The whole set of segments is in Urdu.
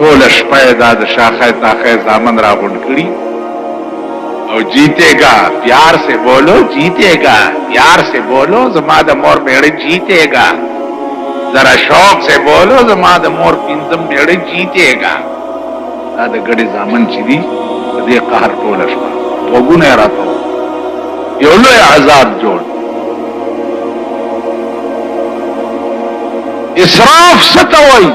ټول شپه دا د شاخه تاخه زامن را غونډ کړي او جیتے گا پیار سے بولو جیتے گا پیار سے بولو زما د مور میړه جیتے گا ذرا شوق سے بولو زما د مور پینځم میړه جیتے گا دا د ګډي زامن چې دي دې قهر ټول شپه وګونه راته یو لوی عذاب جوړ اسراف ستوي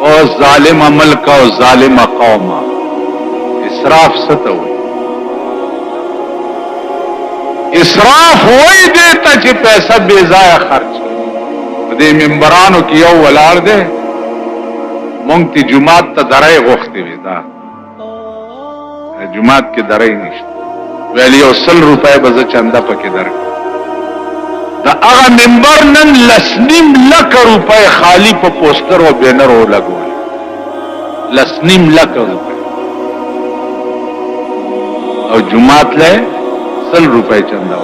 او ظالم ملک او ظالم قوم اسراف ستوي اسراف وای دیتا چې پیسې بے ضایع خرچ دې منبرانو کې یو ولار دے مونږ ته جمعات ته درای غوښتي وي دا جمعات کې درای نشته ویلی او 100 روپے به چنده پکې درک دا هغه منبر نن لسنیم لک روپے خالی په پوسټر او بینر او لګول لسنیم لک روپے او جمعات له 100 روپے چنده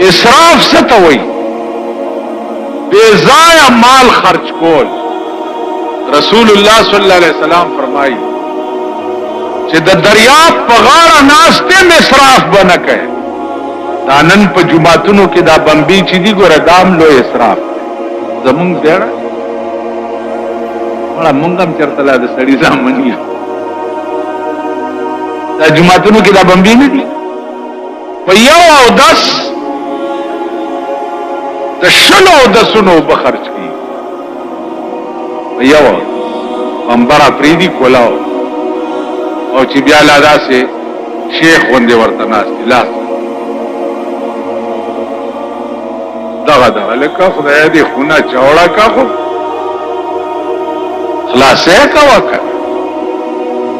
اسراف ستوي بے ضایع مال خرچ کول رسول الله صلی الله علیه وسلم فرمایي چې د دریاب په غاړه ناشته اسراف بنه کوي دانن په جمعتونو کې دا بمبي چې دی ګوره دام لو اسراف زمونږ دی ولا مونږ هم چرته لا د سړي ځامن یو دا جمعتونو کې دا بمبي نه دي په یو او 10 د شلو او 10 بخرج کی په یو بمبرا پریدي کولاو او چې بیا لادا سي شیخ غوندې ورته ناست لاس دغه لکه خدای دې خونه چوڑا کا خو خلاصه کا وکړه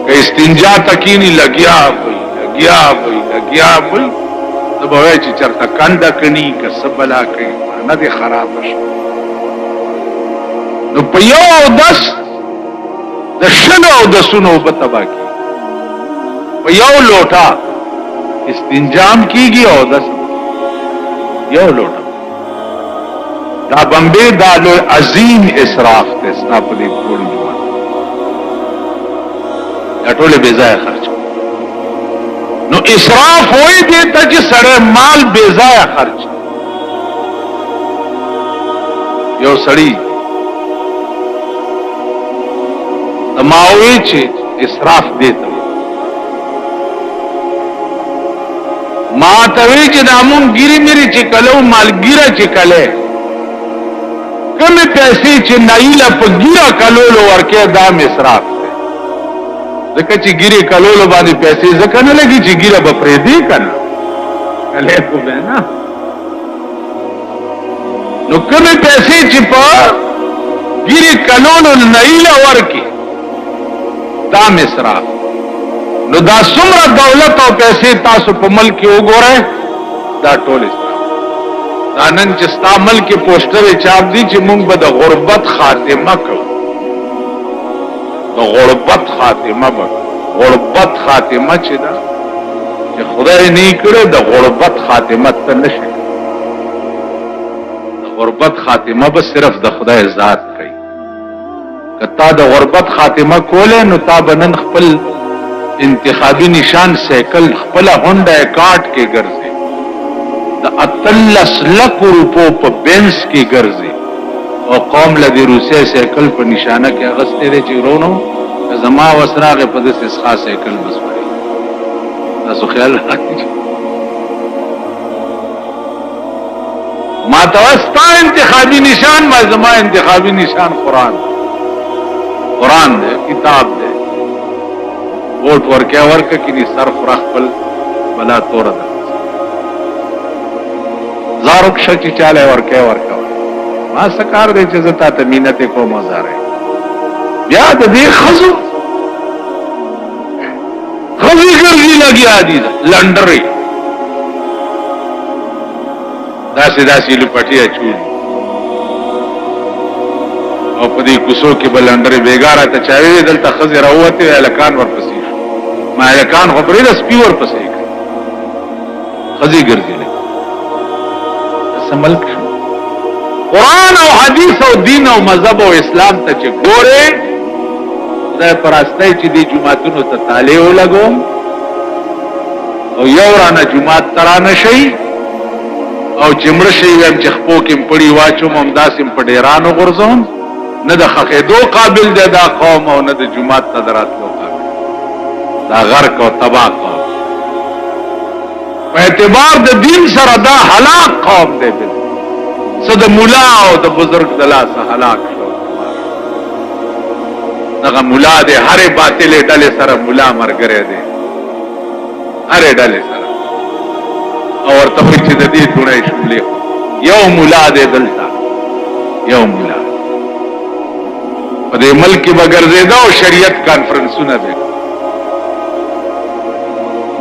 که استنجا تکینی لګیا وي نو به وایي چې چرته کنده کني که څه بلا کوي نه دې خراب شي نو په یو او 10 د شلو او 10 به تبا کی په یو لوټا استنجام کیږي او 10 یو لوټا دا بمبه دا لو عظیم اسراف ته ستا په دې ټول جوړ دا ټول بے ځای خرچ نو اسراف وای دی ته چې سړی مال بے ځای خرچ یو سړی تماوي چې اسراف دی ته ما ته وی چې دامون ګيري مری چې کلو مالګيره چې کله کمه پیسې چې نایله په ګیره کلولو ورکه دا اسراف دی ځکه چې ګیره کلولو باندې پیسې ځکه نه لګي چې ګیره به پرې دی کنه کله کو به نه نو کمه پیسې چې په ګیره کلولو نایله ورکه دا اسراف نو دا څومره دولت او پیسې تاسو په ملک وګورئ دا ټول نن چې ستا ملک پوسټر چاپ دي چې مونږ به د غربت خاتمه کوو د غربت خاتمه چې دا چې خدای نه کړو د غربت خاتمه ته نشي د غربت خاتمه به صرف د خدای ذات کوي کتا د غربت خاتمه کوله نو تا بنن خپل انتخابی نشان سیکل خپل هونډا کارت کې ګرځي د 18 لک روپو په بنس کې ګرځي او قوم لدی روسي سیکل په نشانه کې اغستې دي چې ورونو زما وسراغه په دې اسخا سیکل بس وړي تاسو خیال راکړئ ما توستا انتخابی نشان ما زما انتخابی نشان قرآن دے کتاب دے ووٹ ورکیا ورکا کنی سر خراخ پل بلا تور دا زارک شچی چالے ورکیا ورکا ما سکار دے چیزتا تمینت کو مزارے بیاد دے خزو خزی گرزی لگی آدی دا لنڈری داسی لپٹیا چولی او پدی کسو کی بلندری بیگارا تا چاوی دلتا خزی رووتی و الکان ورپسی شو ما الکان خبری دا سپی ورپسی کر خزی گرزی لگی اس ملک شو قرآن او حدیث او دین او مذهب او اسلام ته چې ګوره دا پراستای چې دی جمعتونو ته تاله ولګوم او یو رانه جمعات ترانه شي او چمړ شي ويم چې خپو کې پړی واچو ممداسم په ډیرانو غرزون نه د خقیدو قابل دی دا قوم او نه د جمعات تدراتلو قابل دا غرق او تباہ قوم په اعتبار د دین سره دا هلاک قوم دی صد مولا او د بزرگ د لاسه هلاک شو دغه مولا دی هر باطل ډلې سره مولا مرګره دی هر ډلې سره او ورته چې د دې ټولې شملې یو مولا دی دلته یو مولا په دې ملک کې بغرزیدا او شریعت کانفرنسونه دي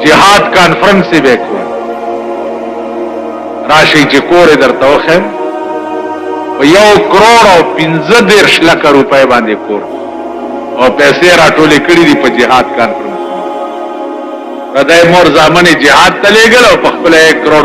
جهاد کانفرنس به کو راشي چې کور درته وخم یو کروڑ او 15 لک روپے باندې کور او پیسې راټولې کړې دي په جهاد کانفرنس ردای مور زامنې جهاد ته لېږل او په خپل 1 کروڑ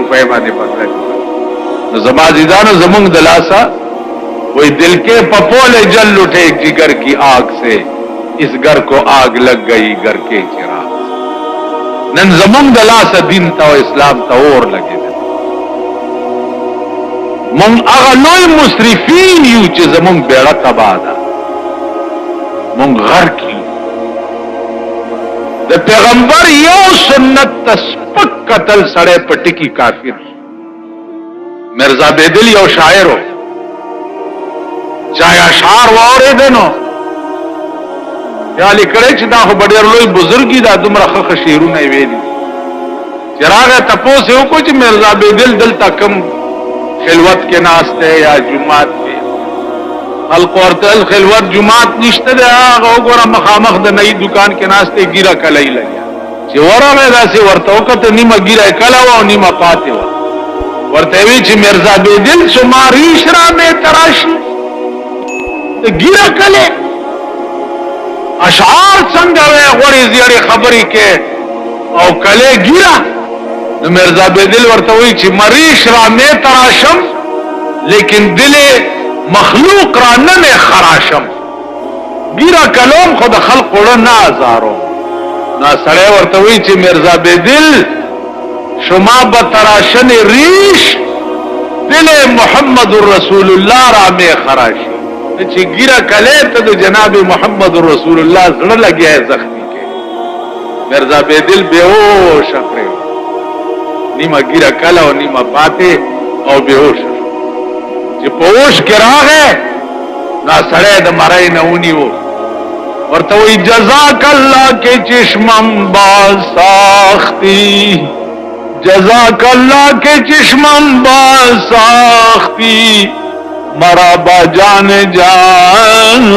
روپے باندې پکړل نو زما عزیزانو زمونږ د لاسه وہی دل کے پپولے جل اٹھے جگر کی آگ سے اس گھر کو آگ لگ گئی گھر کے چراغ نن زمونږ د لاسه دین ته او اسلام ته اور لګېدل مونږ هغه لوی مسرفین یو چې زمونږ بیړه تباه ده مونږ غرق یو د پیغمبر یو سنت تسپک قتل سړی په ټکی کافر مرزا بیدل یو شاعر و چای اشعار واورېده نو یا لیکړی چې دا خو ډېر لوی بزرګي دا دومره ښه شعرونه یې ویلي چې راغی تپوس یې وکړو چې مرزا بیدل دلته کم خلوت کې ناسته یا جمعات کې خلق ورته خلوت جمعات نشته دی هغه وګوره مخامخ د نئی دکان کې ناسته ګیره کلای لګیا چې ورغه داسې ورته وکړه نیمه ګیره کلا و او نیمه پاتې و ورته وی چې مرزا بیدل شماری شرا میں تراشی ګیره کله اشعار څنګه وې غوړې زیړې خبرې کې او کله ګیره نو مرزا بیدل ورته وی چې مریش را مې تراشم لیکن دل مخلوق را نه مې خراشم ګیره کلوم خود خلق وړ نه ازارو نا سړی ورته وی چې مرزا بیدل شما به تراشن ریش دل محمد رسول الله را مې خراشي چې ګیره کله ته د جناب محمد رسول الله زړه لګیا زخمی کې مرزا بیدل بیهوش کړو نیمه ګیره کله او نیمه پاتې او بیهوش چې په هوش کې راغې نا سړی د مړی نه ونیو ورته وی جزاک الله کې چشمم باز ساختی جزاک الله کې چشمم باز ساختی مرا با جان جان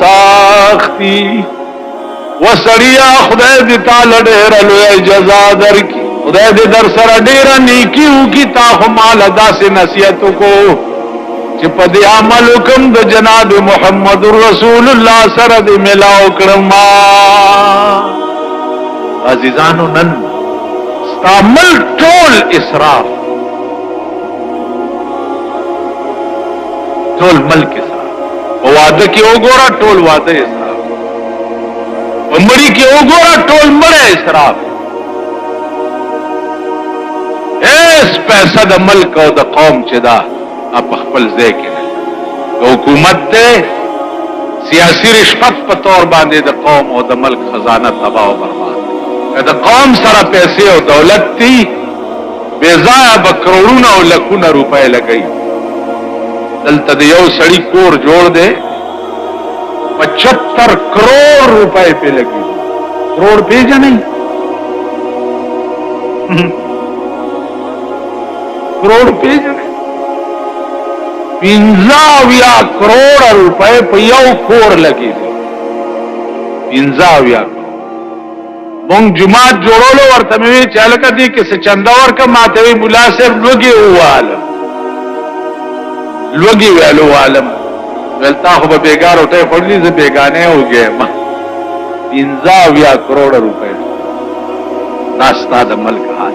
ساختی وسړیا خدای دې تعالی ډېر لوی جزا درکړي خدای دې در سره ډېر نیکی وکړي تا هم مال داسې نصیحت کو چې په دې عمل کوم د جناب محمد رسول الله سره دې ملاو کړم عزیزانو نن استعمل ټول اسراف ټول ملک اسراف واده کې وګوره ټول واده اسراف عمرې کې وګوره ټول مړه اسراف اس پیسې د ملک او د قوم چې دا په خپل ځای کې حکومت دې سیاسي رشوت په تور باندې د قوم او د ملک خزانه تباہ او برباد د قوم سره پیسې او دولت دي بے ځایه به کروڑونه او لکونه روپۍ لګي دلته د یو سړی کور جوړ دی 75 کروڑ روپے پہ لگی کروڑ پیژنې کروڑ پیژنې 50 کروڑ روپے په یو کور لګي 50 مونږ جمعات جوړولو ورته مې چاله کدي کې څه چندا ورکه ماته وی مولا صاحب لوګي واله لوګي ویلو عالم ولتا خو به بیګار وټه خورلی زه بیگانه وګه ما 50 کروڑ روپے ناشتا د ملک حال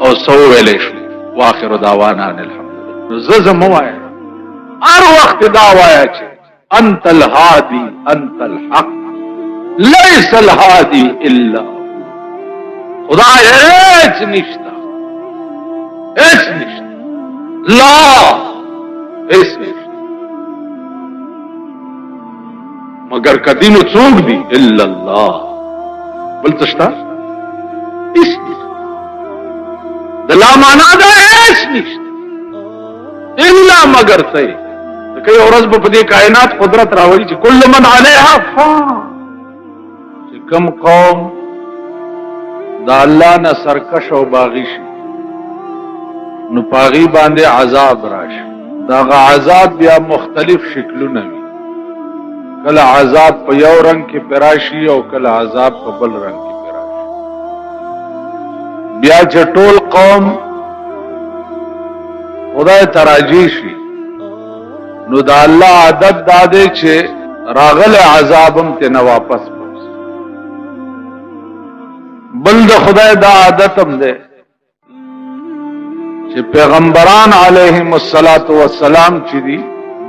او سو ویلې شو واخر دعوانا ان الحمدلله. ززم وای هر وخت دا وایا چې انت الهادي انت الحق ليس الهادي الا خدای هیڅ نشتا هیڅ نشتا لا هیڅ نشتا مگر کدینو څوک دی الا الله بل تشتا هیڅ نشتا د لا معنا دا هیڅ نشتا الا مگر صحیح کئی ورځ په دې کائنات قدرت راوړي چې کل من علیها فان چې کم قوم دا الله نه سرکش او باغی شي نو پاغي باندې عذاب راشي. دا عذاب بیا مختلف شکلونه وي، کله عذاب په یو رنگ کې پراشي او کله عذاب په بل رنگ کې پراشي. بیا چې ټول قوم خدای تراجی شي نو دا الله عادت داده چې راغله عذابم ته نه واپس پوس. بل د خدای دا عادتم ده چې پیغمبران علیهم الصلاۃ والسلام چې دي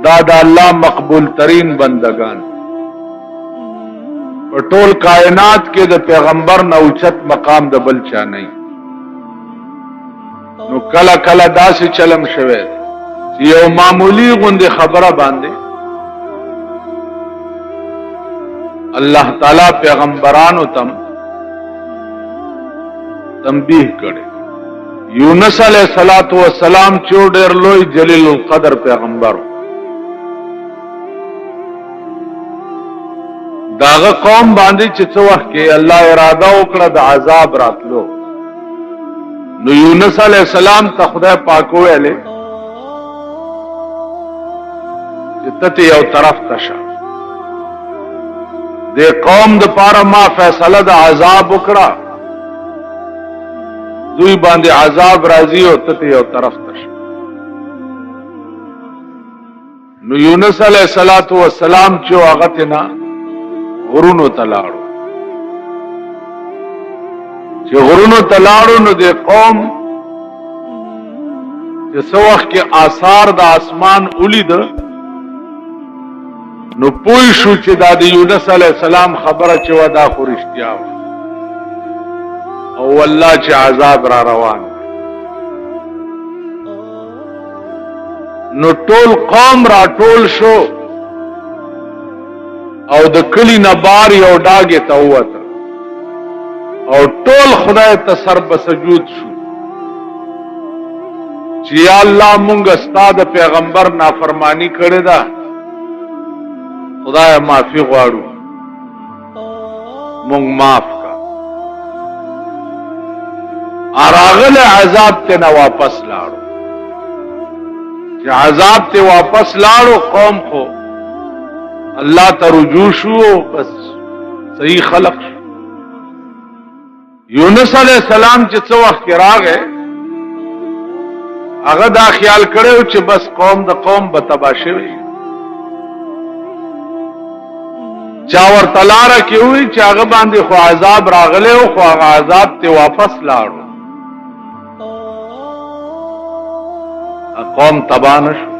دا د الله مقبول ترین بندگان په ټول کائنات کې د پیغمبر نه اوچت مقام د بل چا نه. نو کله کله داسې چلم شوه یو معمولی غوندې خبره باندې الله تعالی پیغمبرانو تم تنبیه کړي. یونس علیہ الصلوۃ والسلام چې ډېر لوی جلیل القدر پیغمبر داغه قوم باندې چې څو وخت کې الله اراده وکړه د عذاب راتلو نو یونس علیہ السلام ته خدای پاک ویلې ته یو طرف تشه د قوم د پاره ما فیصله د عذاب وکړه دوی باندې عذاب راځي او ته یو طرف تشه. نو یونس علیہ الصلوۃ والسلام چې هغه تنا غرونو تلاړو چې غرونو تلاړو نو د قوم چې څو وخت کې آثار د اسمان ولید نو پوی شو چې دا د یونس علیہ السلام خبره چې ودا خو رښتیا او والله چې عذاب را روان. نو ټول قوم را ټول شو او د کلی نه بار یو ډاګه ته وته او ټول خدای ته سر بسجود شو چې یا الله مونږ ستاد پیغمبر نافرمانی کړې ده خدای معافی غواړو مونږ معاف کا. اراغل عذاب ته نه واپس لاړو چې عذاب ته واپس لاړو قوم خو الله ته رجوع شو بس صحیح خلق شو. یونس علیہ السلام چې څو وخت راغې هغه دا خیال کړو چې بس قوم د قوم به تباہ شي. چا ورته لاره کې وي چې هغه باندې خو عذاب راغلی او خو هغه عذاب ته واپس لاړو قوم تباہ نشو.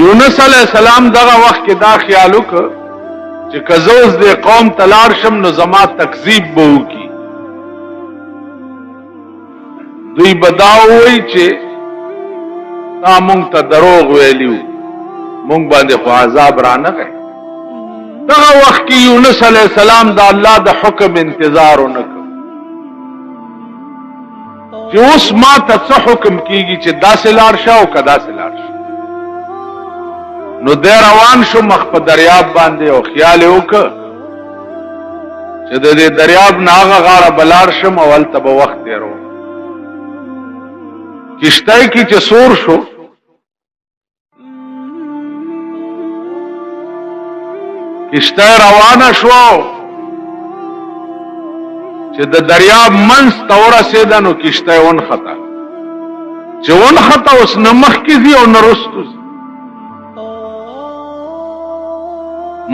یونس علیہ السلام دغه وخت کې دا خیال وکړ چې کزوز د قوم تلار شم نو زما تکذیب به وکي دوی بداوي چې تا مونږ ته دروغ ویلیو مونږ باندې خو عذاب را نه غي. دغه وخت کې یونس علیہ السلام د الله د حکم انتظار ونکړ چې اوس ما ته څه حکم کیږي چې داسې لاړ شه او کدا سه لاړ شه. نو د روان شو مخ په دریاب باندې او خیال وکړ چې د دې دریاب ناغه غاړه بلار شم او ولته به وخت دیرو. کشتای کی چې سور شو کشتای روانه شو چې د دریاب منځ ته ورسېده نو کشتای ونخته چې ونخته اوس نه مخکې ځي او نه رستو ځي.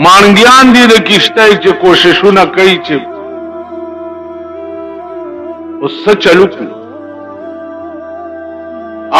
مانګیان دي د کشتای چې کوششونه کوي چې اوس څه چلو کو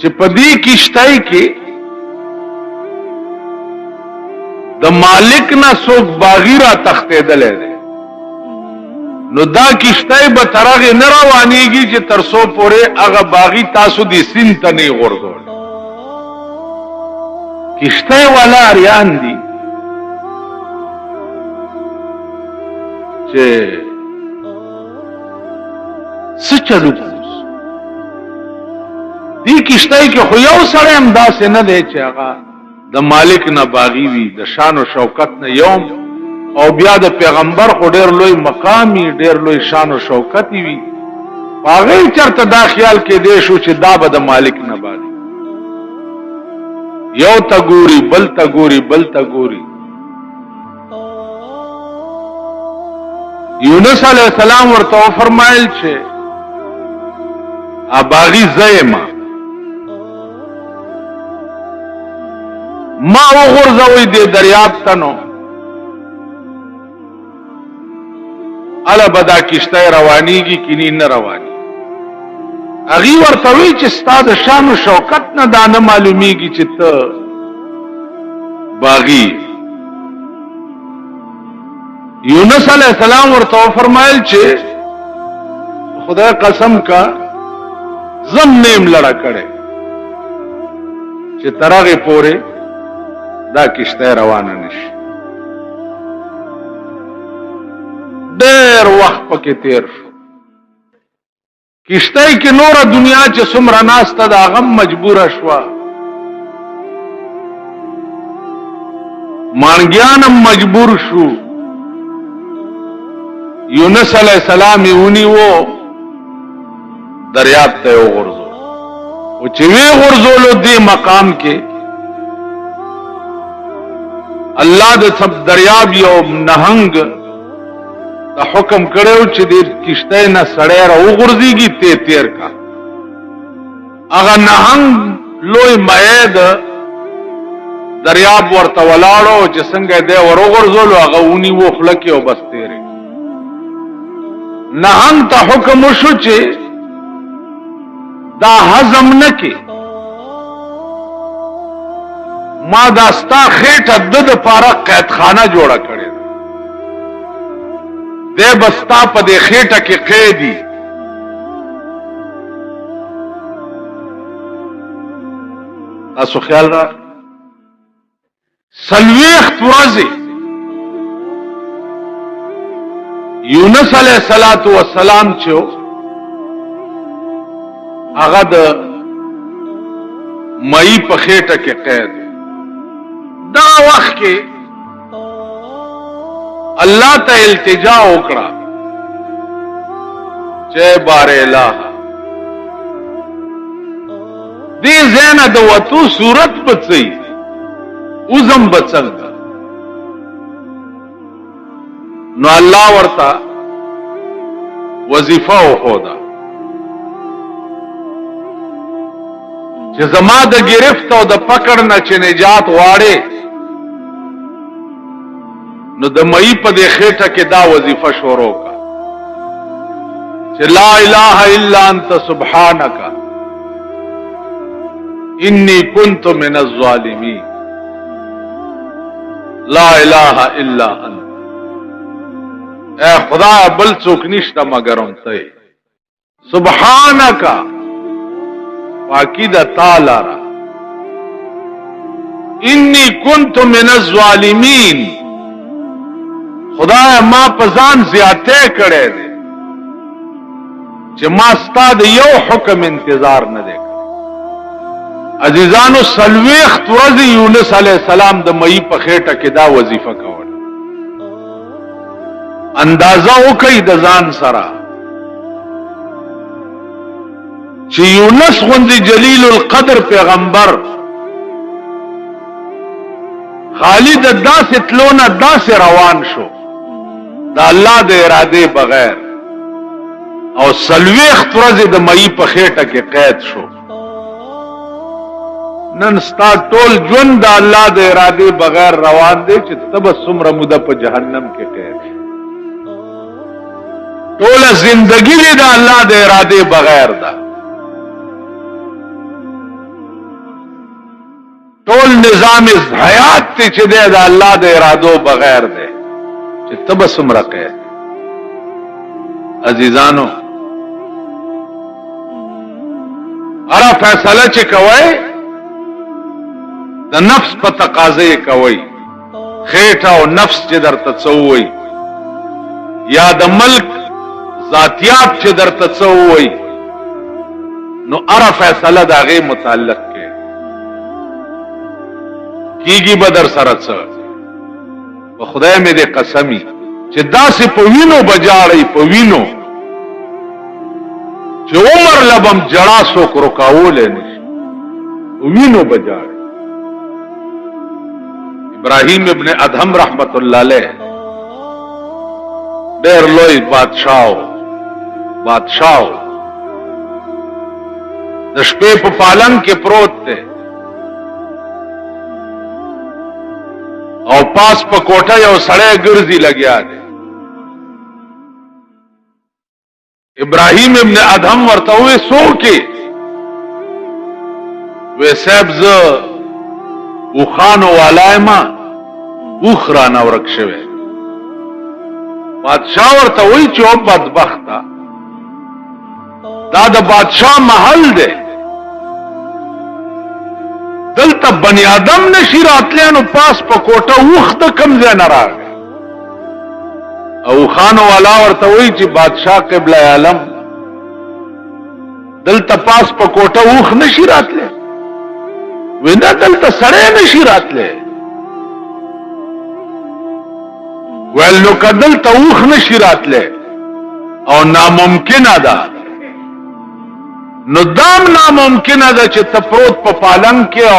چې په دې کشتۍ کې د مالک نه څوک باغی را تختیدلې ده نو دا کشتۍ به ترغه نه روانېږي چې ترسو پورې هغه باغی تاسو دې سین ته نه غورځول کشتۍ والا اریان دي چې څه چلو دی کشتۍ کې خو یو سړی هم داسې نه دی چې هغه د مالک نه باغی وي د شان او شوکت نه یوم او بیا د پیغمبر خو ډېر لوی مقامي ډېر لوی شان او شوکت وي هغه چرته دا خیال کې دی شو چې دا به د مالک نه باغی یو تا ګوري بل تا ګوري بل تا ګوري یونس علیہ السلام ورته فرمایل چې باغی زیما ما وغورځوي دې دریاب تنو الا بدا کشته روانيږي کینی نه رواني اغي ورته وی چې ستاد شان او شوکت نه دانه معلومیږي چې ته باغی یونس علیہ السلام ورته فرمایل چې خدای قسم کا زم نیم لڑا کړي چې ترغه پوره دا کشته روانه نشي ډېر وخت پکې تیر شو کشته کې نور دنیا چې څومره ناسته دا غم مجبور شوا مانګیانم مجبور شو یونس علیہ السلام یونی وو دریاب ته وغورځو او چې وی غورځولو دې مقام کې الله د سب دریاب یو نهنګ د حکم کړو چې دې کشته نه سړی را وغورځيږي ته تیر کا هغه نهنګ لوی مېد دریاب ورته ولاړو چې څنګه دې ورغورځولو هغه ونی وو خلک او بس تیرې نهنګ ته حکم وشو چې دا هضم نکي ما داستا خېټه د پاره قید خانه جوړه کړې ده بستا په دې خېټه کې قیدی تاسو خیال را سلويخت ورځي یونس علیہ الصلوۃ والسلام چې هغه د مئی په خېټه کې قید دا وخت کې الله ته التجا وکړه چې بار الہ دې زنه د وتو صورت بچي وزم بچنګ نو الله ورته وظیفه وخودا چې زما د گرفت او د پکړ نه چې نجات واړې نو د مئی په دې خېټه کې دا وظیفه شروع کا چې لا اله الا انت سبحانك انی کنت من الظالمین لا اله الا انت اے خدا بل څوک نشته مگر ته سبحانك پاکی دا تعالی را انی کنت من الظالمین خدا ما پزان زیاته کړي دي چې ما ستاد یو حکم انتظار نه دی عزیزانو سلويخت ورځ یونس علیہ السلام د مئی په خېټه کې دا وظیفه کول اندازه وکي د ځان سره چې یونس غوندي جلیل القدر پیغمبر خالد داسې تلونه داسې روان شو دا الله د اراده بغیر او سلويخت ورځ د مئی په خېټه کې قید شو نن ستا ټول ژوند د الله د ارادې بغیر روان دی چې ته به څومره موده په جهنم کې قید شې. ټوله زندګي دې د الله د ارادې بغیر ده. ټول نظام حیات ته چې دی د الله د ارادو بغیر دی چې ته به څومره قید. عزیزانو هره فیصله چې کوئ د نفس په تقاضې کوئ. خېټه او نفس چې درته څه ووایي یا د ملک ذاتیات چې درته څه ووایي نو هره فیصله د هغې متعلق کیږي به در سره څه. په خدای مې دې قسمي چې داسې په وینو بجاړئ په وینو چې عمر لبم جړا څوک رکاولی نشي. وینو بجاړئ. ابراهیم ابن ادهم رحمت الله علیه ډېر لوی بادشاہ د شپې په پالنګ کې پروت دی او پاس په کوټه یو سړی ګرځي لګیا دی. ابراهیم ابن ادهم ورته ووی څوک یې؟ وی صاحب زه اوښانو والا یمه، اوښ رانه ورک شوی. بادشاہ ورته وی چې او بدبخته دا د بادشاہ محل دی، دلته بنی آدم نشي راتلی نو پاس په کوټه اوښ د کوم ځای نه راغی. او اوښانو والا ورته وی چې بادشاہ قبله عالم دلته پاس په کوټه اوښ نشي راتلی. وی نه دلته سړی نشي راتلی. ویل نو که دلته اوښ نشي راتلی او ناممکنه ده نو دام ناممکنه ده چې ته پروت په پالنګ کې او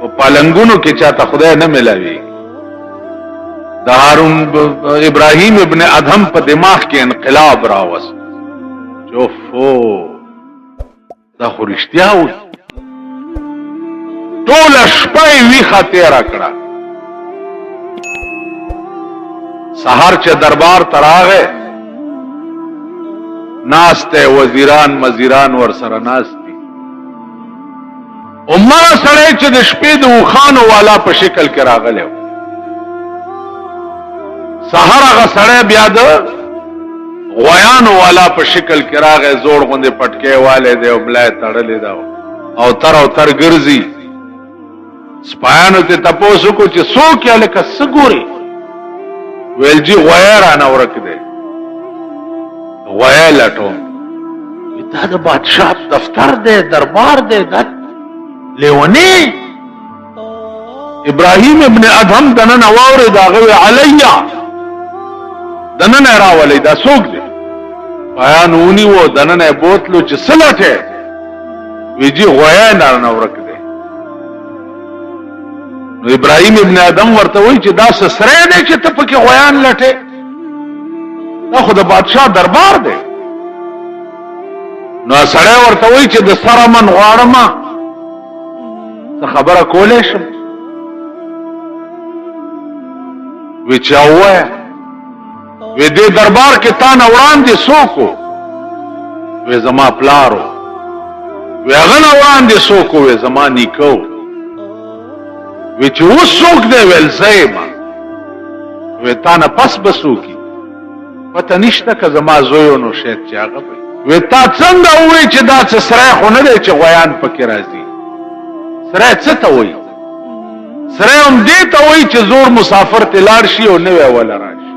په پالنګونو کې چاته خدای نه ملاوي. د هارون ابراهیم ابن ادهم په دماغ کې انقلاب راوست. چوفو دا خو رښتیا و. ټوله شپه یې ویښه تېره کړه. سهار چې دربار ته راغی ناست وزیران مزیران ور سره ناست دي. همغه سړی چې د شپې د اوښانو والا په شکل کې راغلی و. سهار هغه سړی بیا د غویانو والا په شکل کې راغی. زوړ غوندې پټکی والی دی او ملا یې تړلې ده او تر او تر ګرځي. سپایانو ته تپوس وکړو چې څوک یې هلکه څه ګورې؟ ویل جي غوی رانه ورک دی، غوی لټوم. دا د بادشاہ دفتر دی، دربار دی، دا لیونی. ابراهیم ابن ادهم دننه واورېد. هغه وی علیا دننه یې راولئ دا څوک دی؟ سپایانو ونیو دننه یې بوتلو چې څه لټې؟ وی جي غوی رانه ورک دی. نو ابراهیم ابن ادم ورته وی چې دا څه سری دی چې ته پکې غویان لټې؟ دا خو د بادشاہ دربار دی. نو سړی ورته وی چې د سره من غواړم څه خبره کولی شم؟ وی چې ووایه. وی دې دربار کې تا نه وړاندې څوک و؟ وی زما پلار و. وی هغه نه وړاندې څوک و؟ وی زما نیکه و. وی چې اوس څوک دی؟ ویل زه یم. وی تا نه پس به څوک وي؟ پته نشته که زما زوی و نو شاید چې هغه به. وی تا څنګه ووایي چې دا څه سری خو نه دی چې غویان پکې راځي؟ سری څه ته وایي؟ سری هم دې ته وایي چې زوړ مسافر ته لاړ شي او نوی وله راشي.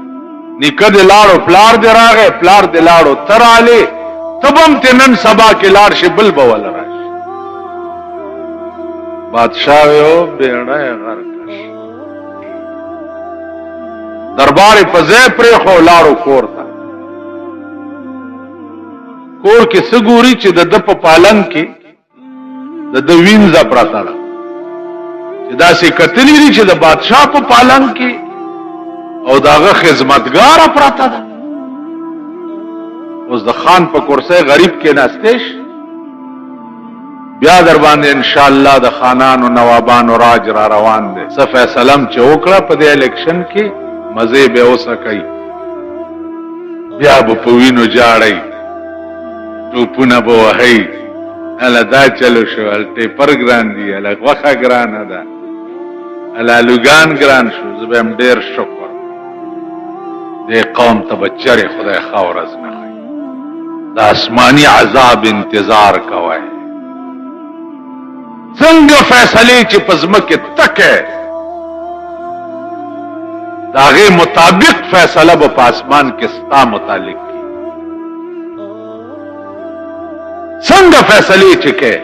نیکه دې لاړو پلار دې راغی، پلار دې لاړو ته رالې، ته به هم تې نن سبا کې لاړ شي بل به وله راشي. بادشاہ ویو بیړه یې غرق کړ. دربار یې په ځای پرېښو لاړو کور ته. کور کې څه ګوري چې د ده په پالنګ کې د ده وینځه پرته ده. چې داسې کتلي دي چې د بادشاہ په پالنګ کې او د هغه خدمتګاره پرته ده. اوس د خان په کرسۍ غریب کې ناستې شي بیا در باندې ان شاء الله د خانانو نوابانو راج را روان دي. څه فیصله چې وکړه په دې الیکشن کې مزه به اوسه کوي، بیا به په وینو جاړی، ټوپونه به وهی، اله دا چلو شو، ال ټیپر ګران دي، اله غوښه ګرانه ده، اله لوګان ګران شو. زه به هم ډېر شکر دې قوم ته به چرې خدای ښه ورځ نه ښایي. د آسماني عذاب انتظار کوئ. څنګه فیصلې چې په ځمکې تکه د هغې مطابق فیصله به په آسمان کې ستا متعلق کی. څنګه فیصلې چې کې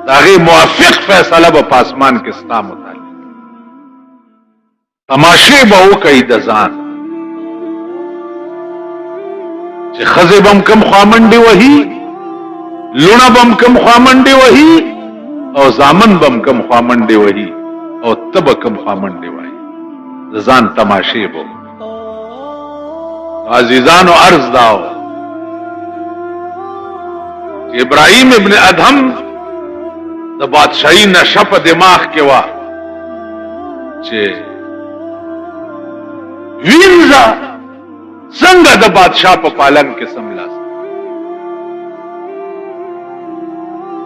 د هغې موافق فیصله به په آسمان کې ستا متعلق کی. تماشې به وکړئ د ځان چې ښځې به هم کم خوا منډې وهي، لوڼه به هم کم خوا منډې وهي، او زامن بم کم خوا منډې وهي، او ته به کم خوا منډې وهي. د ځان تماشې به عزیزانو عرض داو چې ابراهیم ابن ادهم د بادشاہي نشه په دماغ کې وه چې وینځه څنګه د بادشاہ په پالنګ کې سملاست.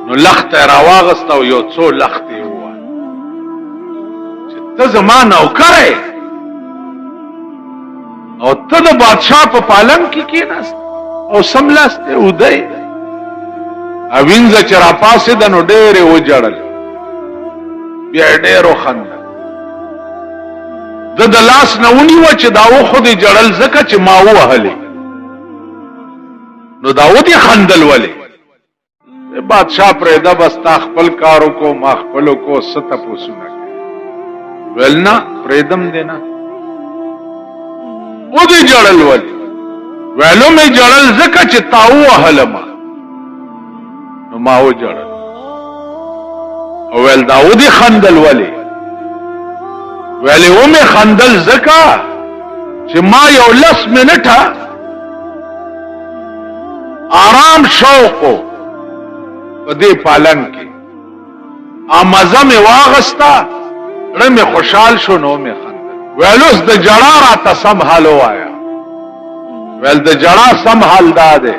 نو لخت راواغست او یو څو لخت یې ووهل چې ته زما نوکر یې او ته د بادشاہ په پالنګ کې کېناست او سملاست اوده یې. او وینځه چې راپاڅېده نو ډېرې وجړل، بیا یې ډېر وخندل. ده د لاس نه ونیوه چې دا وخودې جړل ځکه چې ما ووهلې. نو دا ودې خندل ولې؟ بادشاہ پریدا بستا خپل کارو کو ما خپلو کو ست پوسونه ویل نه پریدم دینا. او دې جړل ولې؟ ویلو مې جړل ځکه چې تا ووهلم. نو ما وجړل. او ویل دا ودې خندل ولې؟ ویلې ومې خندل ځکه چې ما یو 10 منټه آرام شوقو په دې پالنګ کې مزه مې واغسته، زړه مې خوشحال شو، نو مې خندل. ویل اوس د جړا راته سم حال ووایه. ویل د جړا سم حال دا دی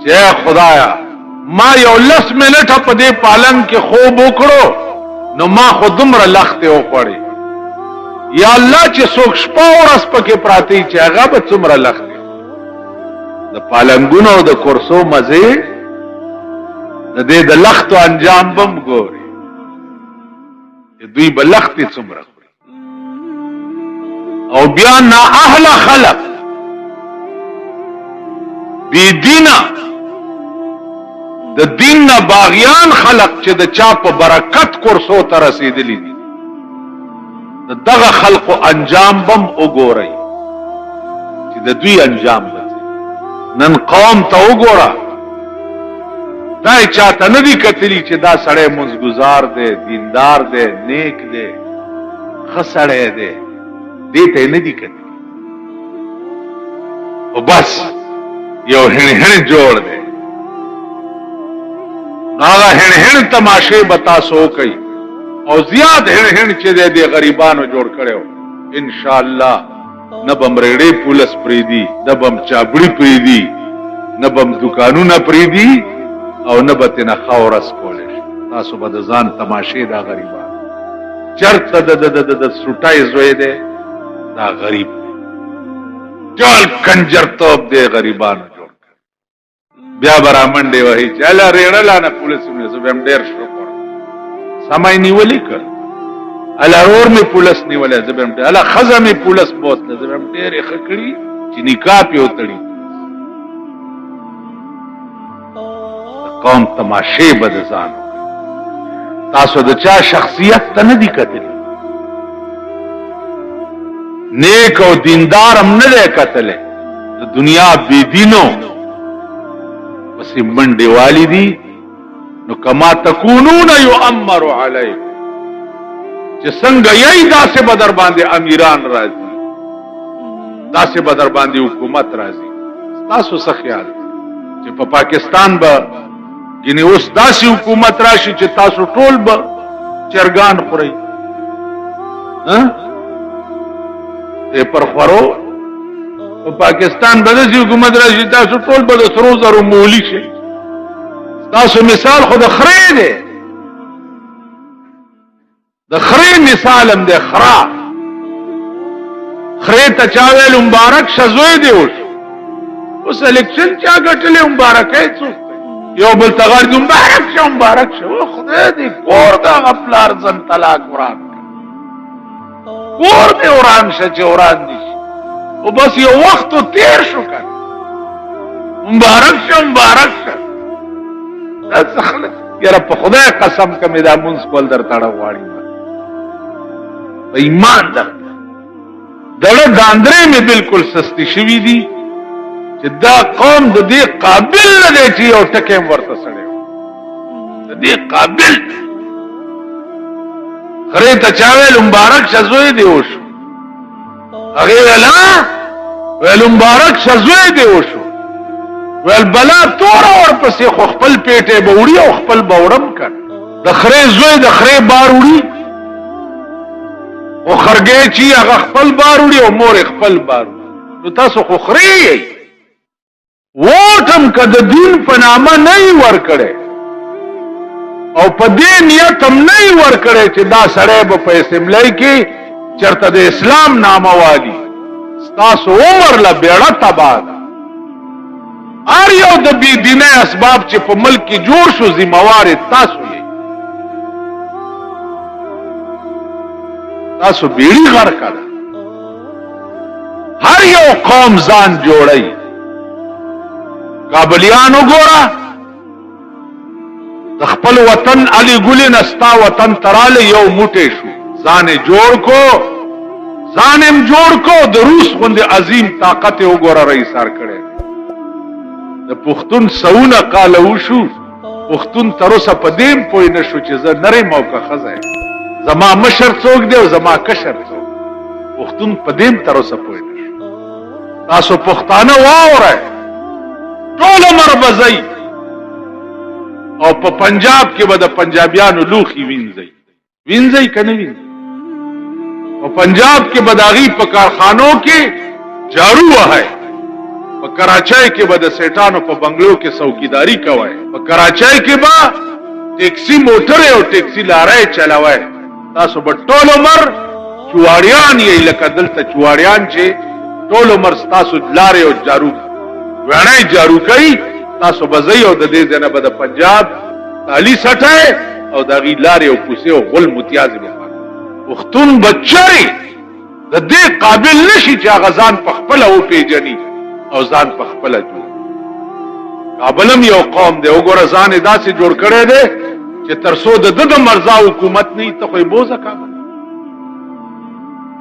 چې خدایا ما یو 10 منټه په دې پالنګ کې خوب وکړو نو ما خو دومره لختې وخوړې. یا الله چې څوک شپه ورځ پکې پراته چې هغه به څومره لختې. د پالنګونو او د کرسو مزې د دې د لختو انجام بم ګوري چې دوی به لختې څومره خوري. او بیا نا اهله خلق بی دینه د دین نه باغیان خلق چې د چا په برکت کرسو ته رسیدلی دي، د دغه خلقو انجام بم وګورئ چې د دوی انجام به نن قوم ته وګوره. دا یې چاته نه دي کتلي چې دا سړی منځګزار دی، دیندار دی، نیک دی، ښه سړی دی، دې ته یې نه دي کتلي. خو بس یو هڼ هڼ جوړ دی. نو هغه هڼ هڼ تماشې به تاسو وکئ او زیات هڼ هڼ چې دی د غریبانو جوړ کړی و. انشاءالله نه به م ریړې پولس پرېږدي، نه به م چابړي پرېږدي، نه به م دوکانونه پرېږدي او نه به تېنه ښه ورځ کولی شي. تاسو به د ځان تماشې دا غریبان چرته د سوټی زوی دی دا غریب دی، ټول کنجرتوب دی غریبانو جوړ کړ. بیا به را منډې وهي چې هله ریړله نه پولس ونیو. زه به هم ډېر شکر سمی نیولي کړ. هله رور مې پولس نیولی، زه به هم هله ښځه مې پولس بوتله، زه به هم ډېرې ښه کړي چې نکاح پې وتړي. قوم تماشې به د ځان تاسو د چا شخصیت ته نه دي کتلی، نیک او دیندار هم نه دی کتلی. د دنیا بې دینو پسې منډې والی دي. نو کما تکونون یؤمر علیکم، چې څنګه یې داسې به در باندې امیران راځي، داسې به در باندې حکومت راځي. تاسو څه خیال چې په پاکستان به یعنی اوس داسې حکومت راشي چې تاسو ټول به چرګان خورئ پر خورو په پاکستان به داسې حکومت راشي تاسو ټول به د سرو زرو مولی شئ تاسو مثال خو د خرې دی د خرې مثال هم دی خرا خرې ته چا ویل مبارک شه زوی دی اوس الیکشن چا ګټلی مبارکۍ څوک یو بل ته غاړي مبارک شه مبارک شه او خدای دې کور د هغه پلار ځن طلاق وران کور دې وران شه چې وران دي او بس یو وخت تیر شو کړ مبارک شه مبارک شه دا څخه یاره په خدای قسم کمې دا مونږ کول در تاړه غواړي په ایمان دړه داندرې مې بالکل سستی شوي دي چې دا قوم د دې قابل نه دی چې یو ټکی ورته سړی د دې قابل خرې ته چا ویل مبارک شه زوی دی وشو هغې ویل مبارک شه زوی دی وشو ویل بلا توره ورپسې خو خپل پیټې به وړي او خپل به وړم کړ د خرې زوی د خرې بار وړي او خرګې چې هغه خپل بار وړي او مور خپل بار وړي نو تاسو خو خرې یئ ووټ هم که د دین په نامه نه یې ورکړی او په دې نیت هم نه یې ورکړی چې دا سړی به په اسمبلی کې چېرته د اسلام نامه والي ستاسو عمر له بیړه تباه ده هر یو د بې دینۍ اسباب چې په ملک کې جوړ شو ذموار تاسو یې تاسو بیړي غرقه ده هر یو قوم ځان جوړی کابلیانو ګوره د خپل وطن علی ګلی نستا وطن تراله یو موټی شو ځان جوړ کو ځانم جوړ کو د روس غوندې عظیم طاقت یې وګوره رئیسار کړی د پښتون سونه کاله وشو پښتون تر اوسه په دې پوه نه شو چې زه نرم او که ښځه یم زما مشر څوک دی او زما کشر څوک پښتون په دې تر اوسه پوه نه شو تاسو پښتانه واورئ ټول عمر به ځئ او په پنجاب کې به د پنجابیانو لوښي وینځئ که نه وینځئ په پنجاب کې به د هغوی په کارخانو کې جارو وهئ په کراچۍ کې به د سیټانو په بنګلو کې څوکیداري کوئ په کراچۍ کې به ټیکسي موټرې او ټیکسي لارۍ چلوئ تاسو به ټول عمر چواړیان یئ لکه دلته چواړیان چې ټول عمر ستاسو لارې او جارو ویڼی جارو کوي تاسو به ځئ او د دې ځای نه به د پنجاب تالي سټئ او د هغې لارې او کوڅې او غل متیازې به پښتون به چرې د دې قابل نشي چې هغه ځان په خپله وپېژني او ځان په خپله جوړ کابل هم یو قوم دی وګوره ځان یې داسې جوړ کړی دی چې تر څو د ده د مرزا حکومت نه وي ته خو یې بوځه کابل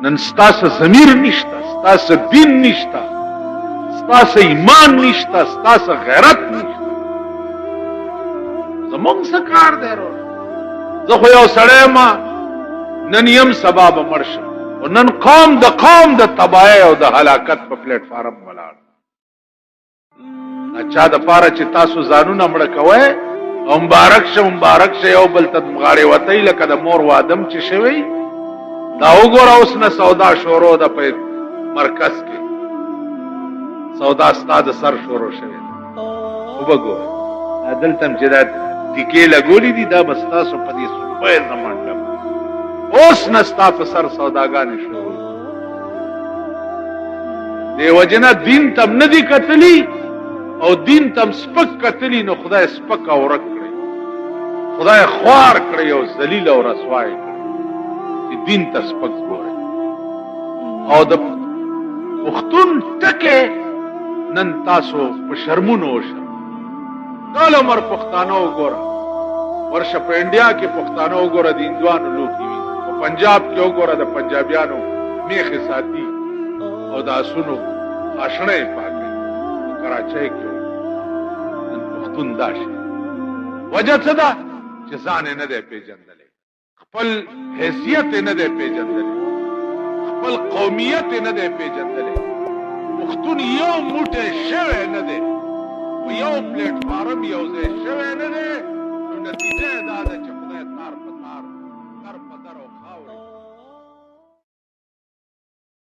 نن ستاسو ضمیر نشته ستاسو دین نشته ستاسو ایمان نشته ستاسو غیرت نشته زمونږ څه کار دی زه خو یو سړی ما نن یم سبا به مړ شم او نن قوم د تباهۍ او د هلاکت په پلیټ فارم ولاړ چا د پاره چې تاسو ځانونه مړه کوئ او مبارک شه یو بل ته غاړې وتئ لکه د مور وادم چې شوی دا وګوره اوس نه سودا شروع ده په مرکز کې سودا ستا د سر شروع شوی وبګوره دلته هم چې دا ټیکې لګولې دي دا به ستاسو په دې صوبه زمانډه اوس نه ستا په سر سوداګانې شروع دې وجه نه دین تم نه دي کتلي او دین تم سپک کتلی نو خدای سپک او ورک کړی خدای خوار کړی او ذلیل او رسوای کړی چې دین ته سپک ګوري او د پښتون ټکه نن تاسو په شرمونو وشو ټول عمر پښتانه وګوره ورشه په انډیا کې پښتانه وګوره د هندوانو لوښي وي په پنجاب کې وګوره د پنجابیانو میخې ساتي او د اسونو خاشنه یې پاکوي کراچۍ کې نن پښتون دا شي وجه څه ده چې ځان یې نه دی پېژندلی خپل حیثیت یې نه دی پېژندلی خپل قومیت یې نه دی پېژندلی پښتون یو موټی شوی نه دی یو پلیټ فارم یو ځای شوی نه دی، نو نتیجه یې دا ده چې خدای تار په تار، در په در او خاورې